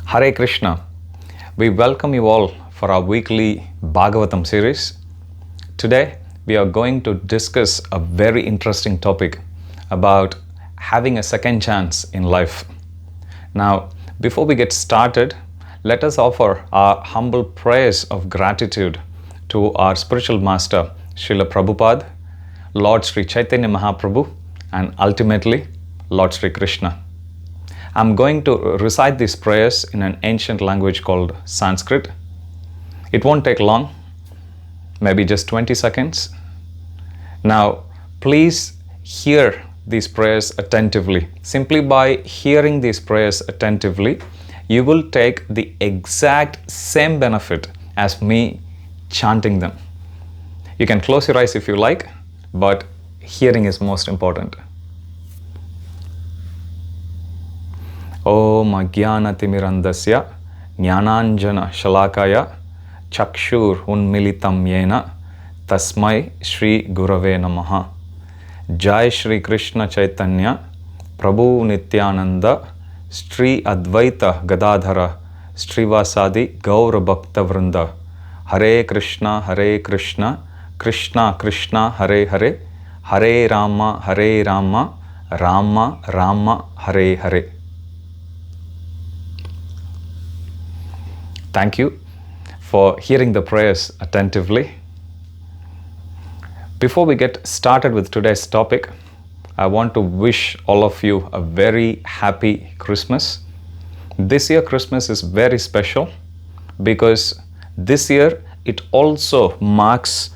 Hare Krishna. We welcome you all for our weekly Bhagavatam series. Today, we are going to discuss a very interesting topic about having a second chance in life. Now, before we get started, let us offer our humble prayers of gratitude to our spiritual master, Srila Prabhupada, Lord Sri Chaitanya Mahaprabhu, and ultimately, Lord Sri Krishna. I'm going to recite these prayers in an ancient language called Sanskrit. It won't take long, maybe just 20 seconds. Now, please hear these prayers attentively. Simply by hearing these prayers attentively, you will take the exact same benefit as me chanting them. You can close your eyes if you like, but hearing is most important. Om Ajnanatimirandasya Jnananjana Shalakaya Chakshur Unmilitam Yena Tasmai Shri Gurave Namaha. Jai Shri Krishna Chaitanya Prabhu Nityananda Shri Advaita Gadadhara Srivasadi Gaura Bhakta Vrinda. Hare Krishna Krishna Krishna Hare Hare, Hare Rama Rama Rama Hare Hare. Thank you for hearing the prayers attentively. Before we get started with today's topic, I want to wish all of you a very happy Christmas. This year Christmas is very special because this year it also marks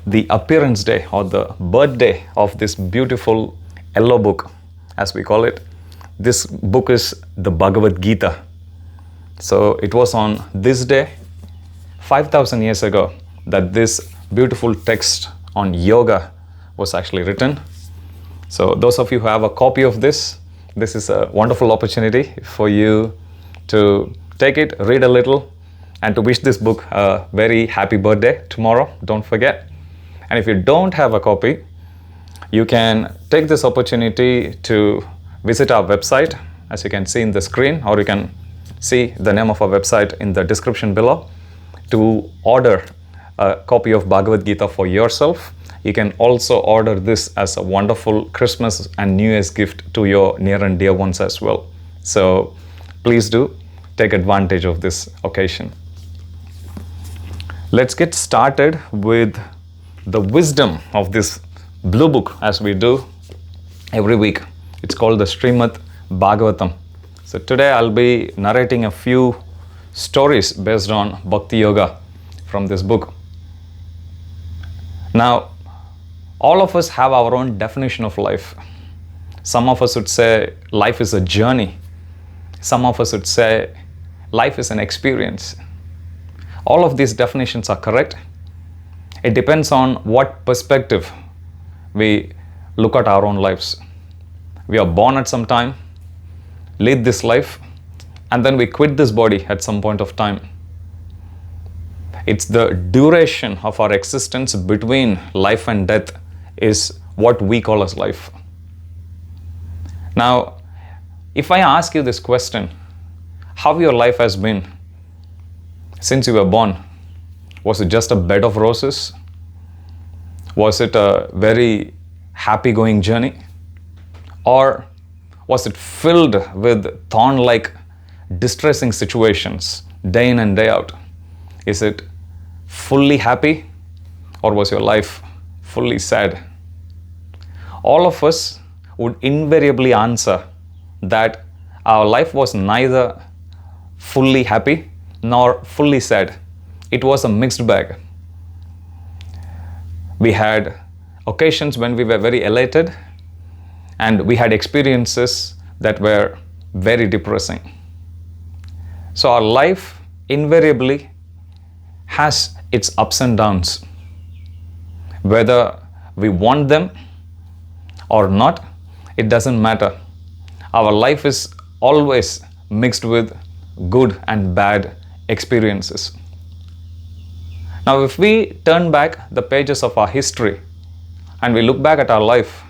the appearance day or the birthday of this beautiful yellow book, as we call it. This book is the Bhagavad Gita. So it was on this day, 5,000 years ago, that this beautiful text on yoga was actually written. So those of you who have a copy of this is a wonderful opportunity for you to take it, read a little, and to wish this book a very happy birthday tomorrow. Don't forget. And if you don't have a copy, you can take this opportunity to visit our website, as you can see in the screen, or you can see the name of our website in the description below, to order a copy of Bhagavad Gita for yourself. You can also order this as a wonderful Christmas and New Year's gift to your near and dear ones as well. So please do take advantage of this occasion. Let's get started with the wisdom of this blue book, as we do every week. It's called the Srimad Bhagavatam. So today I'll be narrating a few stories based on Bhakti Yoga from this book. Now, all of us have our own definition of life. Some of us would say life is a journey. Some of us would say life is an experience. All of these definitions are correct. It depends on what perspective we look at our own lives. We are born at some time, lead this life, and then we quit this body at some point of time. It's the duration of our existence between life and death is what we call as life. Now, if I ask you this question, how your life has been since you were born, was it just a bed of roses? Was it a very happy-going journey? Or was it filled with thorn-like distressing situations day in and day out? Is it fully happy, or was your life fully sad? All of us would invariably answer that our life was neither fully happy nor fully sad. It was a mixed bag. We had occasions when we were very elated, and we had experiences that were very depressing. So our life invariably has its ups and downs. Whether we want them or not, it doesn't matter. Our life is always mixed with good and bad experiences. Now, if we turn back the pages of our history and we look back at our life,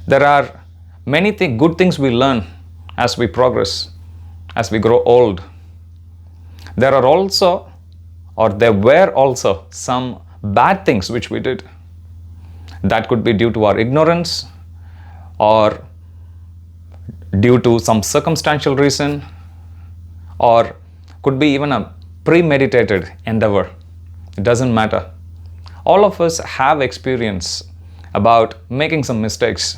there are many good things we learn as we progress, as we grow old, there are also, or there were also, some bad things which we did. That could be due to our ignorance or due to some circumstantial reason, or could be even a premeditated endeavor. It doesn't matter. All of us have experience about making some mistakes.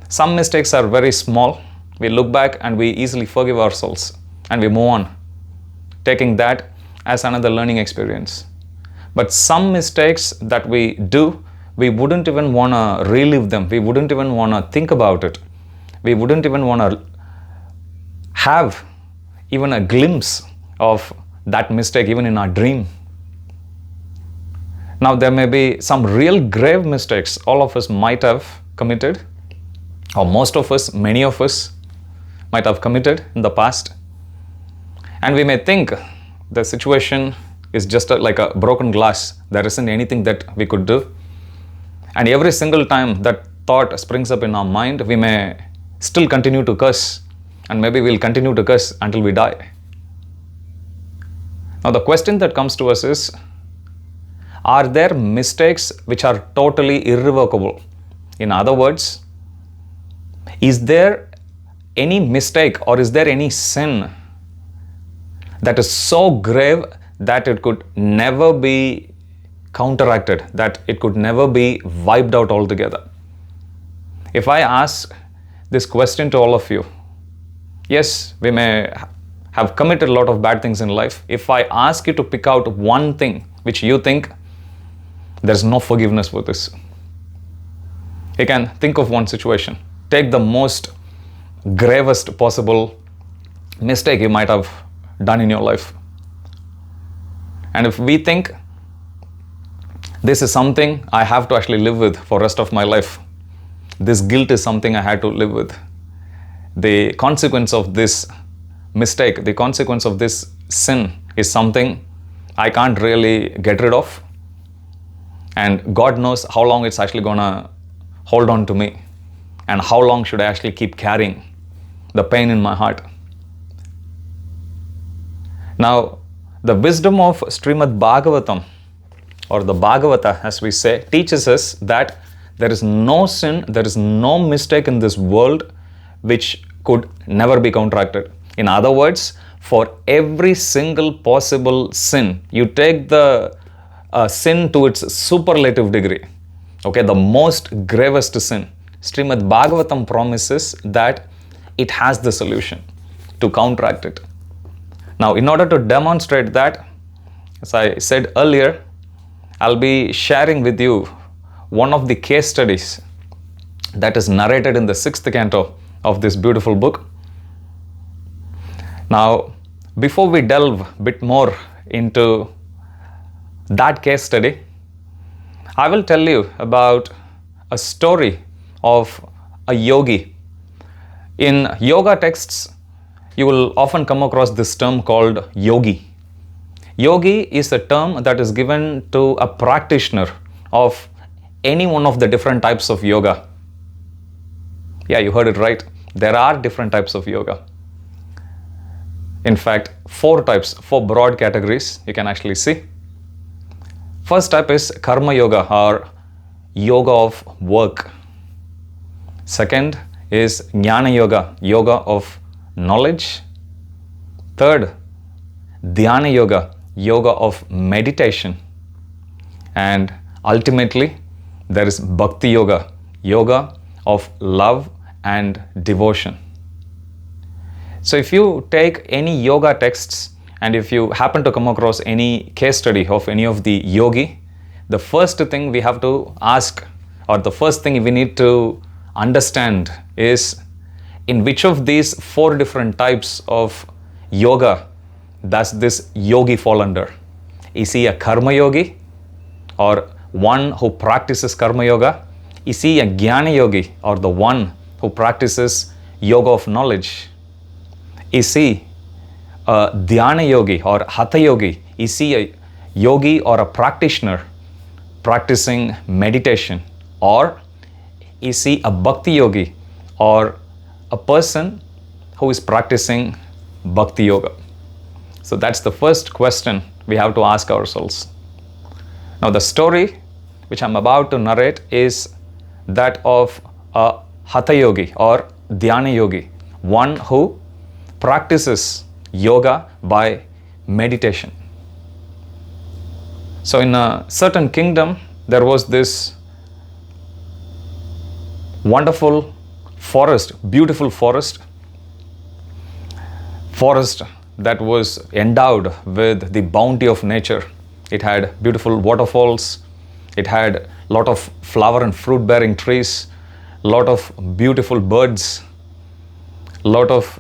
Some mistakes are very small. We look back and we easily forgive ourselves and we move on, taking that as another learning experience. But some mistakes that we do, we wouldn't even want to relive them. We wouldn't even want to think about it. We wouldn't even want to have even a glimpse of that mistake even in our dream. Now, there may be some real grave mistakes all of us might have committed, or most of us, many of us might have committed in the past. And we may think the situation is just like a broken glass. There isn't anything that we could do. And every single time that thought springs up in our mind, we may still continue to curse. And maybe we'll continue to curse until we die. Now, the question that comes to us is, are there mistakes which are totally irrevocable? In other words, is there any mistake or is there any sin that is so grave that it could never be counteracted, that it could never be wiped out altogether? If I ask this question to all of you, yes, we may have committed a lot of bad things in life. If I ask you to pick out one thing which you think there's no forgiveness for this, you can think of one situation. Take the most gravest possible mistake you might have done in your life. And if we think this is something I have to actually live with for the rest of my life, this guilt is something I had to live with, the consequence of this mistake, the consequence of this sin is something I can't really get rid of, and God knows how long it's actually gonna hold on to me, and how long should I actually keep carrying the pain in my heart. Now, the wisdom of Srimad Bhagavatam, or the Bhagavata as we say, teaches us that there is no sin, there is no mistake in this world which could never be counteracted. In other words, for every single possible sin, you take the sin to its superlative degree, okay, the most gravest sin, Srimad Bhagavatam promises that it has the solution to counteract it. Now, in order to demonstrate that, as I said earlier, I'll be sharing with you one of the case studies that is narrated in the 6th canto of this beautiful book. Now, before we delve a bit more into that case study, I will tell you about a story of a yogi. In yoga texts, you will often come across this term called yogi. Yogi is a term that is given to a practitioner of any one of the different types of yoga. Yeah, you heard it right. There are different types of yoga. In fact, 4 types, 4 broad categories you can actually see. First type is karma yoga, or yoga of work. Second is jnana yoga, yoga of knowledge. Third, dhyana yoga, yoga of meditation. And ultimately, there is bhakti yoga, yoga of love and devotion. So if you take any yoga texts and if you happen to come across any case study of any of the yogi, the first thing we have to ask, or the first thing we need to understand, is in which of these 4 different types of yoga does this yogi fall under? Is he a karma yogi, or one who practices karma yoga? Is he a jnana yogi, or the one who practices yoga of knowledge? Is he a dhyana yogi or hatha yogi? Is he a yogi or a practitioner practicing meditation? Or is he a bhakti yogi, or a person who is practicing Bhakti Yoga? So that's the first question we have to ask ourselves. Now, the story which I'm about to narrate is that of a Hatha Yogi or Dhyana Yogi, one who practices yoga by meditation. So, in a certain kingdom, there was this wonderful forest, beautiful forest that was endowed with the bounty of nature. It had beautiful waterfalls, it had a lot of flower and fruit bearing trees, a lot of beautiful birds, a lot of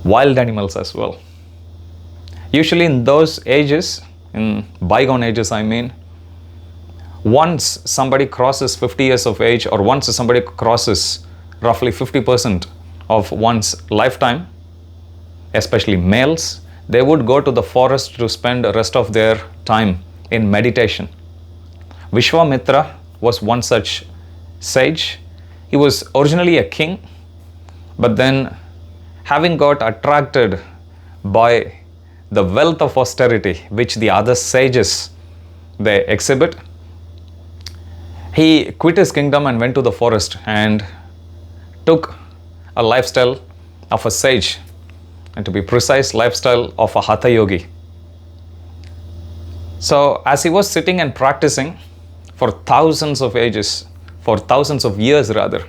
wild animals as well. Usually in those ages, in bygone ages I mean, once somebody crosses 50 years of age, or once somebody crosses roughly 50% of one's lifetime, especially males, they would go to the forest to spend the rest of their time in meditation. Vishwamitra was one such sage. He was originally a king, but then having got attracted by the wealth of austerity which the other sages they exhibit, he quit his kingdom and went to the forest and took a lifestyle of a sage, and to be precise, lifestyle of a Hatha Yogi. So as he was sitting and practicing for thousands of ages, for thousands of years rather,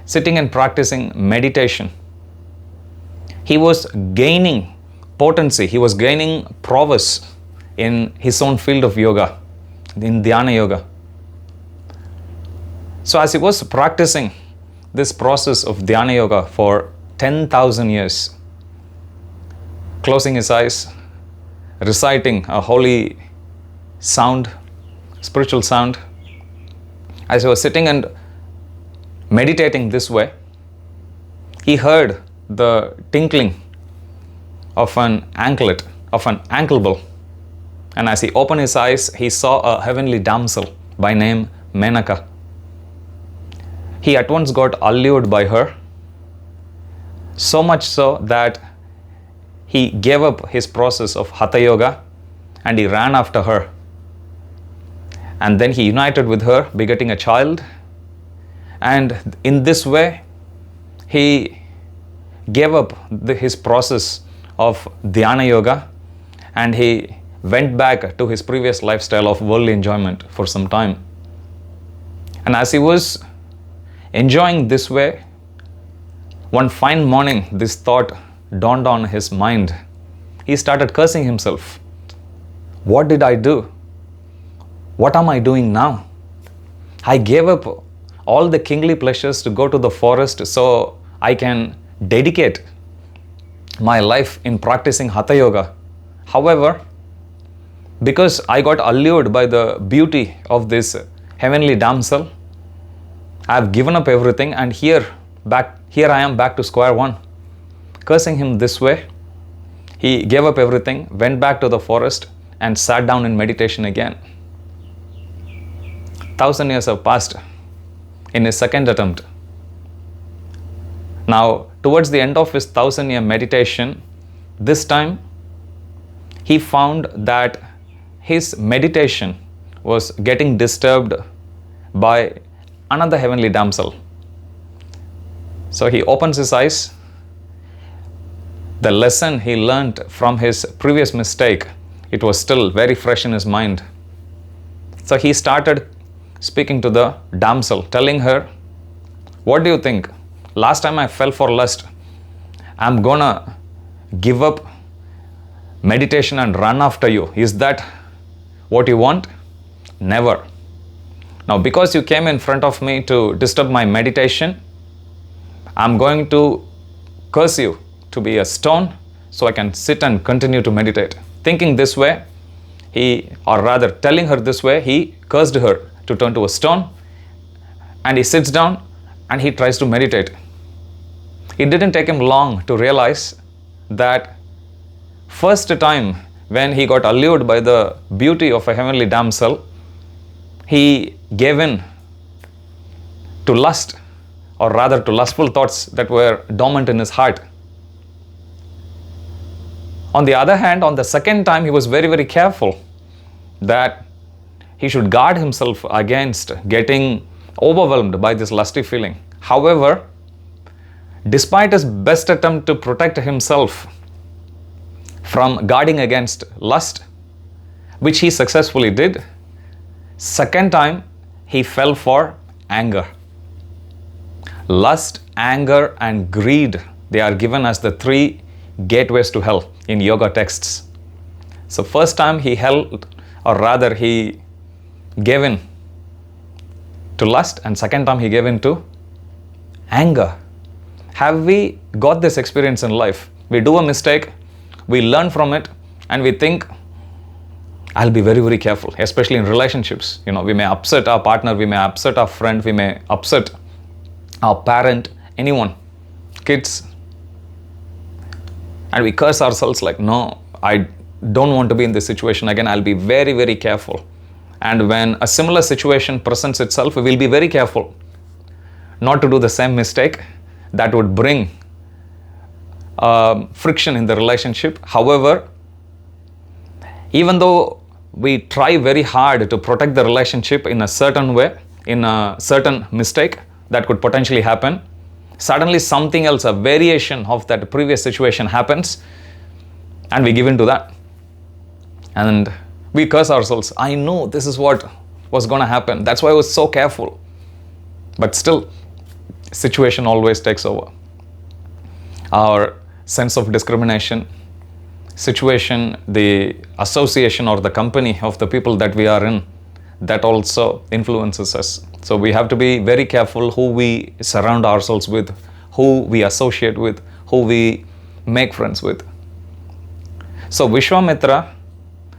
sitting and practicing meditation, he was gaining potency, he was gaining prowess in his own field of yoga, in Dhyana Yoga. So as he was practicing this process of Dhyana Yoga for 10,000 years, closing his eyes, reciting a holy sound, spiritual sound, as he was sitting and meditating this way, he heard the tinkling of an anklet, of an ankle bell. And as he opened his eyes, he saw a heavenly damsel by name Menaka. He at once got allured by her, so much so that he gave up his process of Hatha Yoga and he ran after her. And then he united with her, begetting a child. And in this way, he gave up his process of Dhyana Yoga and he went back to his previous lifestyle of worldly enjoyment for some time. And as he was enjoying this way, one fine morning, this thought dawned on his mind. He started cursing himself. What did I do? What am I doing now? I gave up all the kingly pleasures to go to the forest so I can dedicate my life in practicing Hatha Yoga. However, because I got allured by the beauty of this heavenly damsel, I have given up everything, and here I am back to square one. Cursing him this way, he gave up everything, went back to the forest and sat down in meditation again. 1,000 years have passed in his second attempt. Now, towards the end of his 1,000-year meditation, this time he found that his meditation was getting disturbed by another heavenly damsel. So he opens his eyes. The lesson he learnt from his previous mistake, it was still very fresh in his mind. So he started speaking to the damsel, telling her, what do you think? Last time I fell for lust. I'm gonna give up meditation and run after you. Is that what you want? Never. Now, because you came in front of me to disturb my meditation, I'm going to curse you to be a stone so I can sit and continue to meditate. Thinking this way, telling her this way, he cursed her to turn to a stone, and he sits down and he tries to meditate. It didn't take him long to realize that first time when he got allured by the beauty of a heavenly damsel, he gave in to lust, or rather to lustful thoughts that were dormant in his heart. On the other hand, on the second time, he was very, very careful that he should guard himself against getting overwhelmed by this lusty feeling. However, despite his best attempt to protect himself from guarding against lust, which he successfully did, second time he fell for anger. Lust, anger, and greed, they are given as the three gateways to hell in yoga texts. So first time he held, or rather he gave in to lust, and second time he gave in to anger. Have we got this experience in life? We do a mistake, we learn from it, and we think, I'll be very, very careful, especially in relationships. We may upset our partner, we may upset our friend, we may upset our parent, anyone, kids. And we curse ourselves like, no, I don't want to be in this situation again. I'll be very, very careful. And when a similar situation presents itself, we will be very careful not to do the same mistake that would bring friction in the relationship. However, even though we try very hard to protect the relationship in a certain way, in a certain mistake that could potentially happen, suddenly something else, a variation of that previous situation happens, and we give in to that. And we curse ourselves. I know this is what was going to happen. That's why I was so careful. But still, situation always takes over. Our sense of discrimination, situation, the association or the company of the people that we are in, that also influences us. So we have to be very careful who we surround ourselves with, who we associate with, who we make friends with. So Vishwamitra,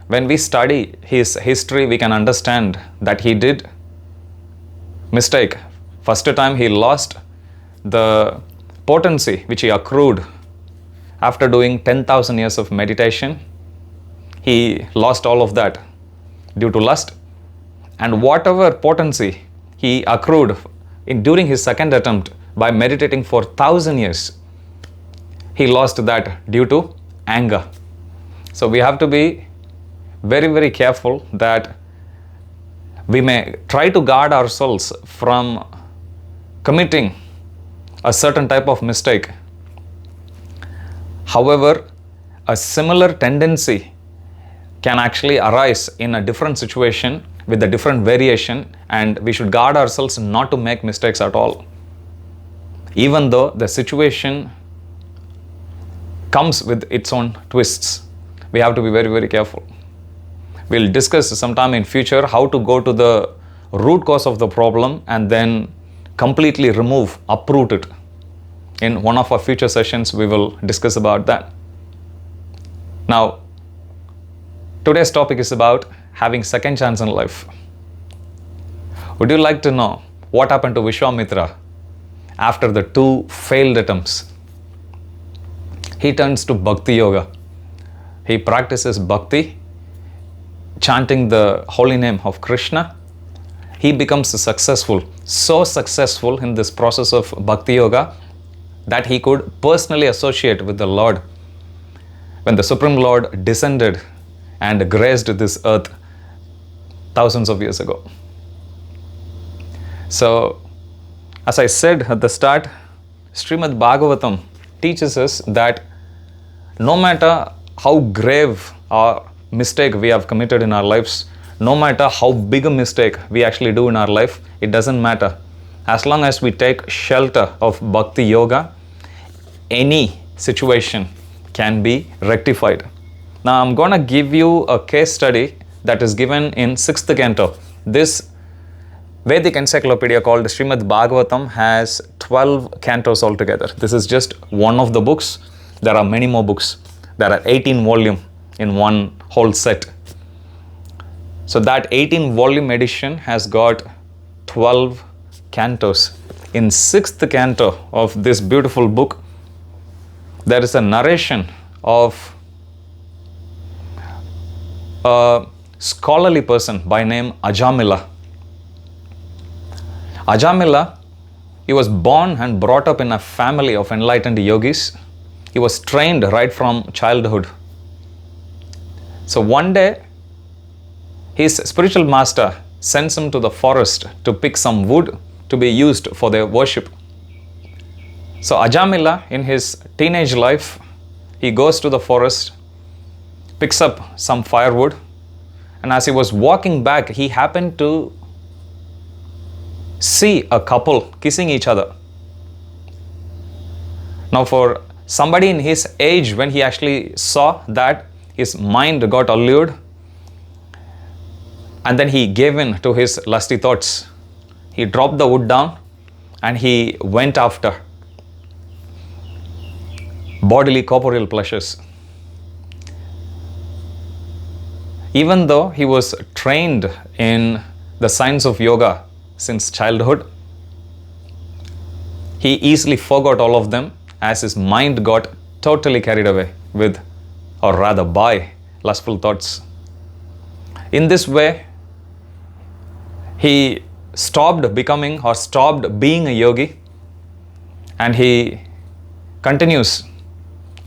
when we study his history, we can understand that he did mistake. First time he lost the potency which he accrued after doing 10,000 years of meditation. He lost all of that due to lust. And whatever potency he accrued during his second attempt by meditating for 1,000 years, he lost that due to anger. So we have to be very, very careful that we may try to guard ourselves from committing a certain type of mistake. However, a similar tendency can actually arise in a different situation with a different variation, and we should guard ourselves not to make mistakes at all. Even though the situation comes with its own twists, we have to be very, very careful. We'll discuss sometime in future how to go to the root cause of the problem and then completely uproot it. In one of our future sessions, we will discuss about that. Now, today's topic is about having second chance in life. Would you like to know what happened to Vishwamitra after the 2 failed attempts? He turns to Bhakti Yoga. He practices Bhakti, chanting the holy name of Krishna. He becomes successful, so successful in this process of Bhakti Yoga that he could personally associate with the Lord when the Supreme Lord descended and graced this earth thousands of years ago. So, as I said at the start, Srimad Bhagavatam teaches us that no matter how grave our mistake we have committed in our lives, no matter how big a mistake we actually do in our life, it doesn't matter. As long as we take shelter of Bhakti Yoga, any situation can be rectified. Now I'm going to give you a case study that is given in 6th canto. This Vedic encyclopedia called Srimad Bhagavatam has 12 cantos altogether. This is just one of the books. There are many more books. There are 18 volumes in one whole set. So that 18 volume edition has got 12 cantos. In 6th canto of this beautiful book, there is a narration of a scholarly person by name Ajamila. Ajamila, he was born and brought up in a family of enlightened yogis. He was trained right from childhood So one day, his spiritual master sends him to the forest to pick some wood to be used for their worship. So Ajamila, in his teenage life, he goes to the forest, picks up some firewood, and as he was walking back, he happened to see a couple kissing each other. Now, for somebody in his age, when he actually saw that, his mind got allured, and then he gave in to his lusty thoughts. He dropped the wood down and he went after bodily corporeal pleasures. Even though he was trained in the science of yoga since childhood, he easily forgot all of them as his mind got totally carried away with, or rather by, lustful thoughts. In this way, he stopped becoming or stopped being a yogi, and he continues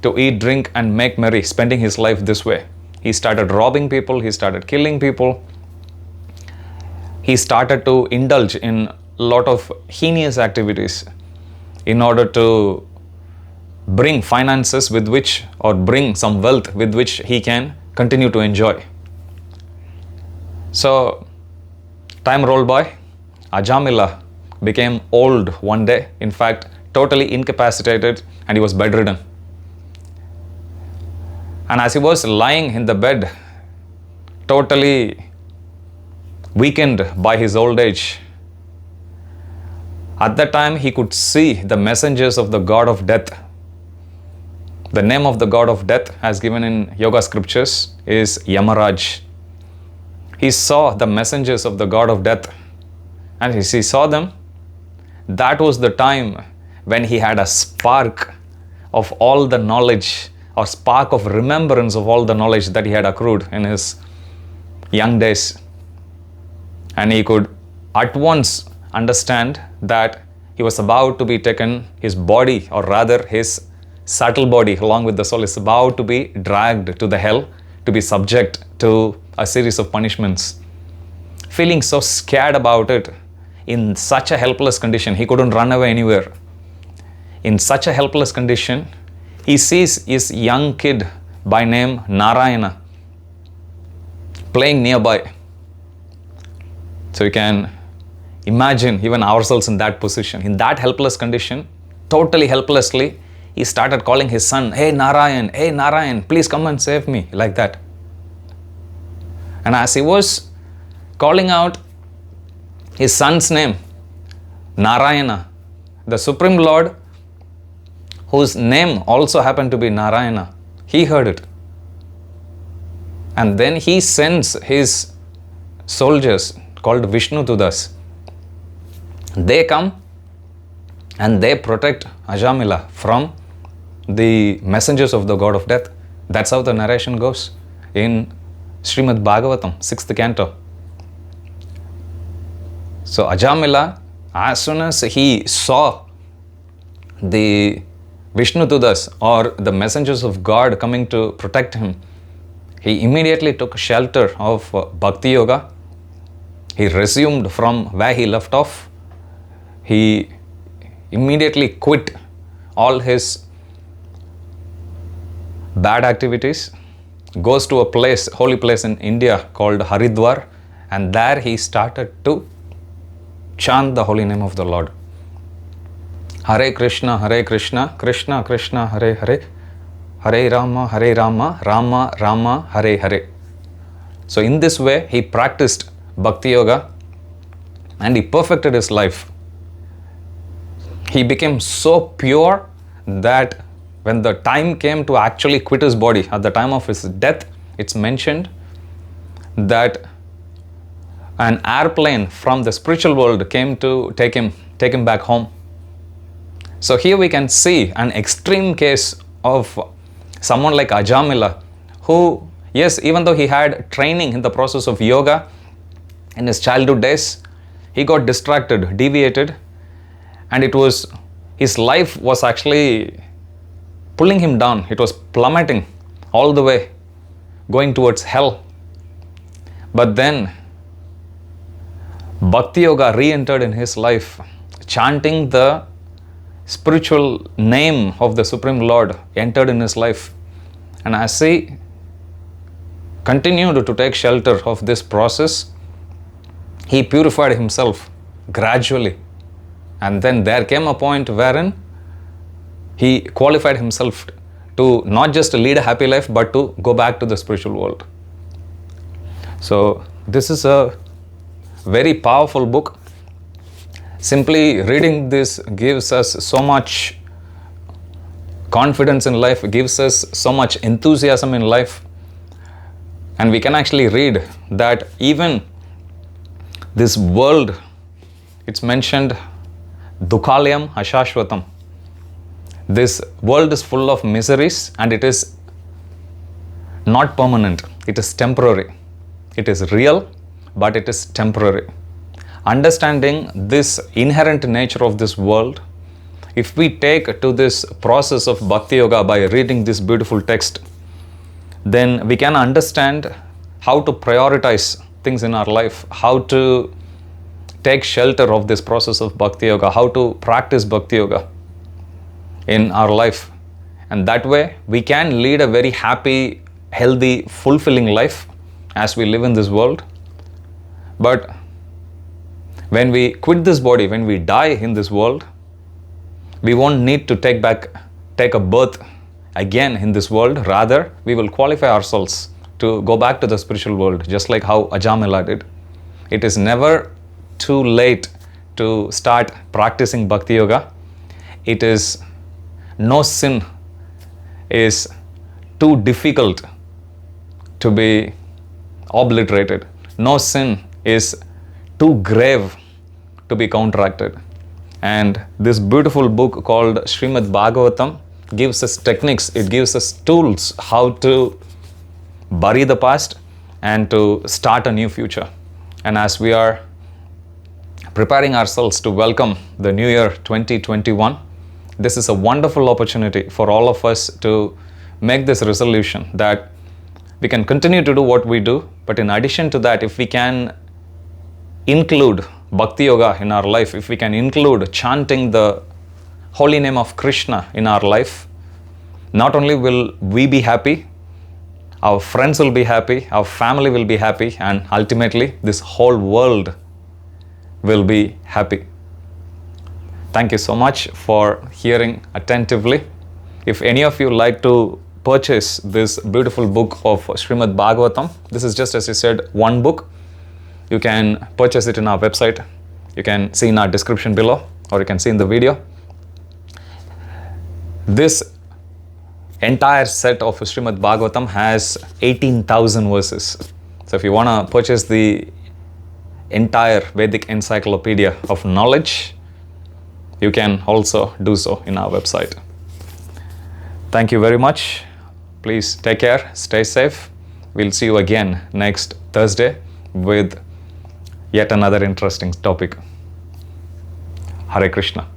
to eat, drink, and make merry, spending his life this way. He started robbing people, he started killing people, he started to indulge in a lot of heinous activities in order to bring finances with which, or bring some wealth with which he can continue to enjoy. So, time rolled by. Ajamila became old one day, in fact, totally incapacitated, and he was bedridden. And as he was lying in the bed, totally weakened by his old age, at that time he could see the messengers of the god of death. The name of the god of death, as given in yoga scriptures, is Yamaraj. He saw the messengers of the god of death, and as he saw them, that was the time when he had a spark of all the knowledge, or spark of remembrance of all the knowledge that he had accrued in his young days. And he could at once understand that he was about to be taken, his body, or rather his subtle body along with the soul, is about to be dragged to the hell to be subject to a series of punishments. Feeling so scared about it, in such a helpless condition, he couldn't run away anywhere. In such a helpless condition, he sees his young kid by name Narayana playing nearby. So you can imagine even ourselves in that position. In that helpless condition, totally helplessly, he started calling his son, hey Narayan, please come and save me, like that. And as he was calling out his son's name, Narayana, the Supreme Lord, whose name also happened to be Narayana, he heard it. And then he sends his soldiers called Vishnudutas. They come and they protect Ajamila from the messengers of the god of death. That's how the narration goes in Srimad Bhagavatam, 6th canto. So Ajamila, as soon as he saw the Vishnudutas, or the messengers of God, coming to protect him, he immediately took shelter of Bhakti Yoga. He resumed from where he left off. He immediately quit all his bad activities, goes to a place, holy place in India called Haridwar, and there he started to chant the holy name of the Lord. Hare Krishna, Krishna Krishna, Hare Hare, Hare Rama, Rama Rama, Hare Hare. So in this way, he practiced Bhakti Yoga and he perfected his life. He became so pure that when the time came to actually quit his body, at the time of his death, it's mentioned that an airplane from the spiritual world came to take him back home. So here we can see an extreme case of someone like Ajamila, who, yes, even though he had training in the process of yoga in his childhood days, he got distracted, deviated, and his life was actually pulling him down. It was plummeting all the way going towards hell. But then Bhakti Yoga re-entered in his life, chanting the spiritual name of the Supreme Lord entered in his life. And as he continued to take shelter of this process, he purified himself gradually. And then there came a point wherein he qualified himself to not just lead a happy life, but to go back to the spiritual world. So this is a very powerful book. Simply reading this gives us so much confidence in life, gives us so much enthusiasm in life. And we can actually read that even this world, it's mentioned, Dukhalayam Ashashvatam. This world is full of miseries and it is not permanent, it is temporary. It is real, but it is temporary. Understanding this inherent nature of this world, if we take to this process of Bhakti Yoga by reading this beautiful text, then we can understand how to prioritize things in our life, how to take shelter of this process of Bhakti Yoga, how to practice Bhakti Yoga in our life. And that way we can lead a very happy, healthy, fulfilling life as we live in this world. But when we quit this body, when we die in this world, we won't need to take a birth again in this world. Rather, we will qualify ourselves to go back to the spiritual world, just like how Ajamila did. It is never too late to start practicing Bhakti Yoga. It is no sin is too difficult to be obliterated. No sin is too grave to be counteracted. And this beautiful book called Srimad Bhagavatam gives us techniques, it gives us tools how to bury the past and to start a new future. And as we are preparing ourselves to welcome the new year 2021, this is a wonderful opportunity for all of us to make this resolution that we can continue to do what we do, but in addition to that, if we can include Bhakti Yoga in our life, if we can include chanting the holy name of Krishna in our life, not only will we be happy, our friends will be happy, our family will be happy, and ultimately this whole world will be happy. Thank you so much for hearing attentively. If any of you like to purchase this beautiful book of Srimad Bhagavatam, this is just, as I said, one book. You can purchase it in our website. You can see in our description below, or you can see in the video. This entire set of Srimad Bhagavatam has 18,000 verses. So if you want to purchase the entire Vedic encyclopedia of knowledge, you can also do so in our website. Thank you very much. Please take care, stay safe. We'll see you again next Thursday with yet another interesting topic. Hare Krishna.